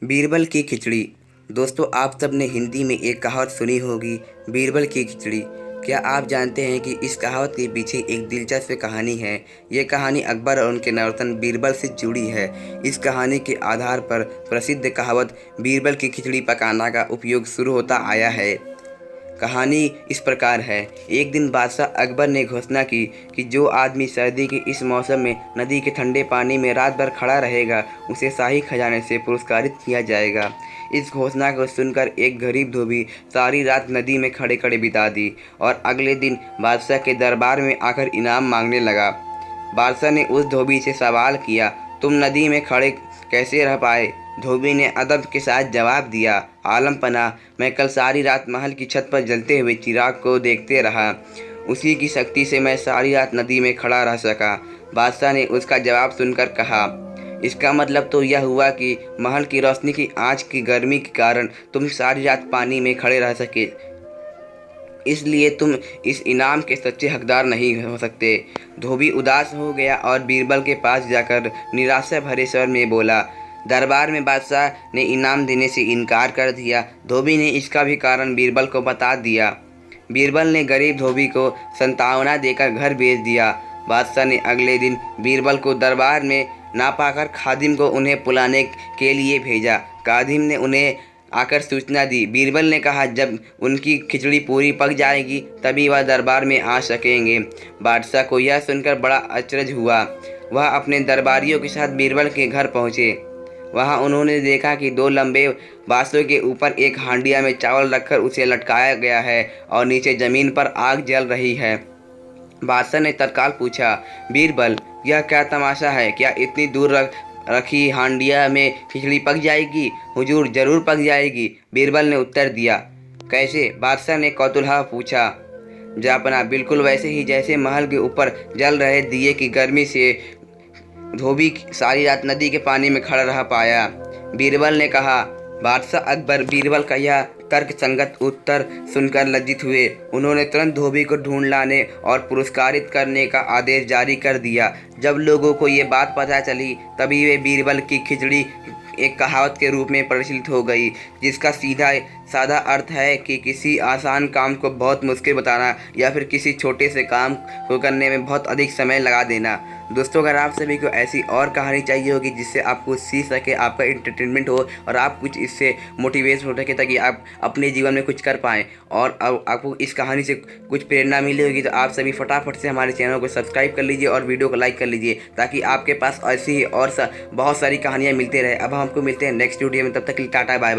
बीरबल की खिचड़ी। दोस्तों, आप सब ने हिंदी में एक कहावत सुनी होगी, बीरबल की खिचड़ी। क्या आप जानते हैं कि इस कहावत के पीछे एक दिलचस्प कहानी है। ये कहानी अकबर और उनके नौरतन बीरबल से जुड़ी है। इस कहानी के आधार पर प्रसिद्ध कहावत बीरबल की खिचड़ी पकाना का उपयोग शुरू होता आया है। कहानी इस प्रकार है। एक दिन बादशाह अकबर ने घोषणा की कि जो आदमी सर्दी के इस मौसम में नदी के ठंडे पानी में रात भर खड़ा रहेगा, उसे शाही खजाने से पुरस्कारित किया जाएगा। इस घोषणा को सुनकर एक गरीब धोबी सारी रात नदी में खड़े खड़े बिता दी और अगले दिन बादशाह के दरबार में आकर इनाम मांगने लगा। बादशाह ने उस धोबी से सवाल किया, तुम नदी में खड़े कैसे रह पाए? धोबी ने अदब के साथ जवाब दिया, आलम पना, मैं कल सारी रात महल की छत पर जलते हुए चिराग को देखते रहा। उसी की शक्ति से मैं सारी रात नदी में खड़ा रह सका। बादशाह ने उसका जवाब सुनकर कहा, इसका मतलब तो यह हुआ कि महल की रोशनी की आँच की गर्मी के कारण तुम सारी रात पानी में खड़े रह सके, इसलिए तुम इस इनाम के सच्चे हकदार नहीं हो सकते। धोबी उदास हो गया और बीरबल के पास जाकर निराशा भरे स्वर में बोला, दरबार में बादशाह ने इनाम देने से इनकार कर दिया। धोबी ने इसका भी कारण बीरबल को बता दिया। बीरबल ने गरीब धोबी को सांत्वना देकर घर भेज दिया। बादशाह ने अगले दिन बीरबल को दरबार में ना पाकर खादिम को उन्हें बुलाने के लिए भेजा। खादिम ने उन्हें आकर सूचना दी। बीरबल ने कहा, जब उनकी खिचड़ी पूरी पक जाएगी तभी वह दरबार में आ सकेंगे। बादशाह को यह सुनकर बड़ा अचरज हुआ। वह अपने दरबारियों के साथ बीरबल के घर पहुँचे। वहां उन्होंने देखा कि दो लंबे बांसों के ऊपर एक हांडिया में चावल रखकर उसे लटकाया गया है और नीचे जमीन पर आग जल रही है। बादशाह ने तत्काल पूछा, बीरबल, यह क्या तमाशा है? क्या इतनी दूर रखी हांडिया में खिचड़ी पक जाएगी? हुजूर, जरूर पक जाएगी, बीरबल ने उत्तर दिया। कैसे? बादशाह ने कौतूहल पूछा। जापना, बिल्कुल वैसे ही जैसे महल के ऊपर जल रहे दिए की गर्मी से धोबी सारी रात नदी के पानी में खड़ा रह पाया, बीरबल ने कहा। बादशाह अकबर बीरबल का यह तर्क संगत उत्तर सुनकर लज्जित हुए। उन्होंने तुरंत धोबी को ढूंढ लाने और पुरस्कारित करने का आदेश जारी कर दिया। जब लोगों को ये बात पता चली तभी वे बीरबल की खिचड़ी एक कहावत के रूप में प्रचलित हो गई, जिसका सीधा साधा अर्थ है कि किसी आसान काम को बहुत मुश्किल बताना या फिर किसी छोटे से काम को करने में बहुत अधिक समय लगा देना। दोस्तों, अगर आप सभी को ऐसी और कहानी चाहिए होगी जिससे आप कुछ सीख सके, आपका एंटरटेनमेंट हो और आप कुछ इससे मोटिवेट हो सके ताकि आप अपने जीवन में कुछ कर पाएँ और आपको इस कहानी से कुछ प्रेरणा मिली होगी, तो आप सभी फटाफट से हमारे चैनल को सब्सक्राइब कर लीजिए और वीडियो को लाइक कर लीजिए ताकि आपके पास ऐसी ही और बहुत सारी कहानियाँ मिलती रहे। अब हम आपको मिलते हैं नेक्स्ट वीडियो में, तब तक के लिए टाटा बाय बाय।